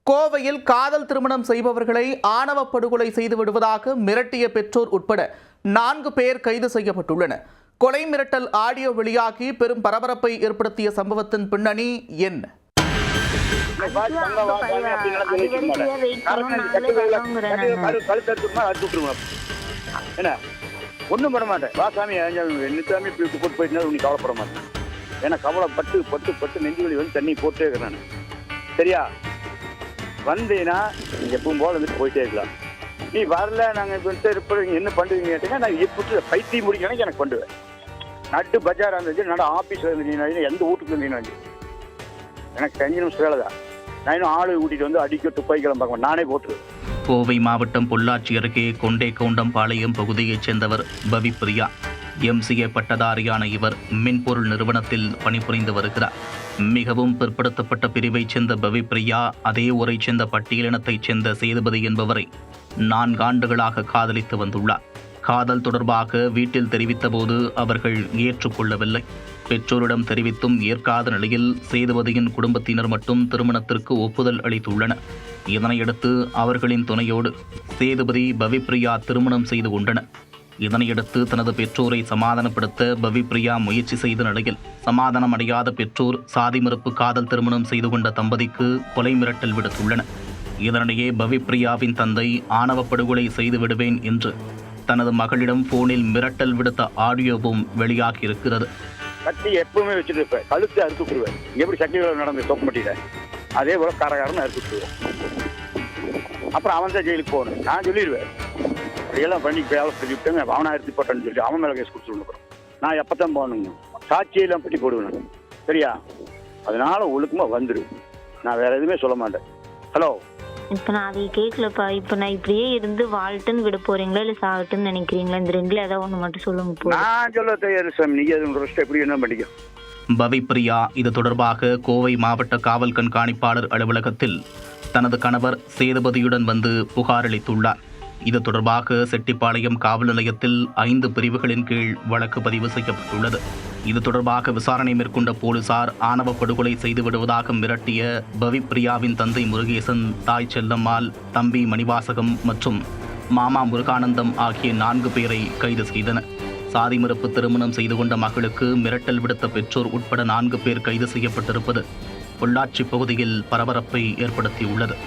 கோவையில் காதல் திருமணம் செய்பவர்களை ஆணவ படுகொலை செய்து விடுவதாக மிரட்டிய பெற்றோர் உட்பட 4 பேர் கைது செய்யப்பட்டுள்ளனர். கொலை மிரட்டல் ஆடியோ வெளியாகி பெரும் பரபரப்பை ஏற்படுத்திய சம்பவத்தின் பின்னணி என்ன? ஒன்றும் பண்ண மாட்டேன். வாசாமி நித்தாமி கூட்டு போயிட்டு நீ கவலைப்பட மாட்டேன். ஏன்னா கவலைப்பட்டு பட்டு பட்டு நெஞ்சுவலி வந்து தண்ணி போட்டே இருக்கிறேன் நான். சரியா? வந்தீங்கன்னா நீங்கள் எப்பவும் போல வந்துட்டு போயிட்டே இருக்கலாம். நீ வரல, நாங்கள் இப்போ இருப்பீங்க என்ன பண்ணுவீங்க கேட்டீங்கன்னா நான் எப்படி பைத்தியம் முடிக்கணும் எனக்கு பண்ணுவேன். நட்டு பஜாராக இருந்துச்சு, நட ஆஃபீஸில் இருந்துச்சு, எந்த வீட்டுக்கு இருந்தீங்கன்னு எனக்கு 5 நிமிஷம் வேலை தான். நான் இன்னும் ஆளு கூட்டிகிட்டு வந்து அடிக்க துப்பாக்கிலாம் பார்க்க நானே போட்டுருவேன். கோவை மாவட்டம் பொள்ளாச்சி அருகே கொண்டைக்கவுண்டம்பாளையம் பகுதியைச் சேர்ந்தவர் பவிப்பிரியா. MCA பட்டதாரியான இவர் மின்பொருள் நிறுவனத்தில் பணிபுரிந்து வருகிறார். மிகவும் பிற்படுத்தப்பட்ட பிரிவைச் சேர்ந்த பவிப்பிரியா அதே ஊரைச் சேர்ந்த பட்டியலினத்தைச் சேர்ந்த சேதுபதி என்பவரை 4 ஆண்டுகளாக காதலித்து வந்துள்ளார். காதல் தொடர்பாக வீட்டில் தெரிவித்த போது அவர்கள் ஏற்றுக்கொள்ளவில்லை. பெற்றோரிடம் தெரிவித்தும் ஏற்காத நிலையில் சேதுபதியின் குடும்பத்தினர் மட்டும் திருமணத்திற்கு ஒப்புதல் அளித்துள்ளனர். இதனையடுத்து அவர்களின் துணையோடு சேதுபதி பவிப்பிரியா திருமணம் செய்து கொண்டனர். இதனையடுத்து தனது பெற்றோரை சமாதானப்படுத்த பவிப்பிரியா முயற்சி செய்த நிலையில் சமாதானம் அடையாத பெற்றோர் சாதி மறுப்பு காதல் திருமணம் செய்து கொண்ட தம்பதிக்கு கொலை மிரட்டல் விடுத்துள்ளனர். இதனிடையே பவிப்பிரியாவின் தந்தை ஆணவ படுகொலை செய்து விடுவேன் என்று தனது மகளிடம் போனில் மிரட்டல் விடுத்த ஆடியோவும் வெளியாகியிருக்கிறது. கத்தி எப்பவுமே வச்சுட்டு இருப்பேன், கழுத்து அறுத்துக்குருவேன். எப்படி சக்திகள் நடந்து தோக்க மாட்டேன், அதே போல காரகாரன்னு அறுத்துக்குருவேன். அப்புறம் அவன் தான் ஜெயிலுக்கு போகணும். நான் சொல்லிடுவேன், அப்படியெல்லாம் பண்ணி வேலை சொல்லிவிட்டேங்க, அவனை அறுத்து போட்டேன்னு சொல்லி அவன் மேலே கேஸ் கொடுத்துருக்கோம். நான் எப்போத்தான் போகணுங்க, சாட்சியெல்லாம் பற்றி போடுவேன். சரியா? அதனால ஒழுக்கமாக வந்துடு. நான் வேற எதுவுமே சொல்ல மாட்டேன். ஹலோ, இப்போ நான் அதை கேட்கலப்பா. இப்போ நான் இப்படியே இருந்து வாழ்ட்டுன்னு விட போறீங்களா இல்லை சாகட்டுன்னு நினைக்கிறீங்களா? இந்த 2ல ஏதாவது ஒன்று மட்டும் சொல்லுங்க. நான் சொல்ல தயார் சாமி, நீங்கள் அது ரெஸ்ட் எப்படி என்ன பண்ணிக்க. பவிப்பிரியா இது தொடர்பாக கோவை மாவட்ட காவல் கண்காணிப்பாளர் அலுவலகத்தில் தனது கணவர் சேதுபதியுடன் வந்து புகார் அளித்துள்ளார். இது தொடர்பாக செட்டிப்பாளையம் காவல் நிலையத்தில் 5 பிரிவுகளின் கீழ் வழக்கு பதிவு செய்யப்பட்டுள்ளது. இது தொடர்பாக விசாரணை மேற்கொண்ட போலீசார் ஆணவ படுகொலை செய்து விடுவதாக மிரட்டிய பவிப்பிரியாவின் தந்தை முருகேசன், தாய் செல்லம்மாள், தம்பி மணிவாசகம் மற்றும் மாமா முருகானந்தம் ஆகிய 4 பேரை கைது செய்தனர். சாதி மறுப்பு திருமணம் செய்து கொண்ட மகளுக்கு மிரட்டல் விடுத்த பெற்றோர் உட்பட 4 பேர் கைது செய்யப்பட்டிருப்பது பொள்ளாச்சி பகுதியில் பரபரப்பை ஏற்படுத்தியுள்ளது.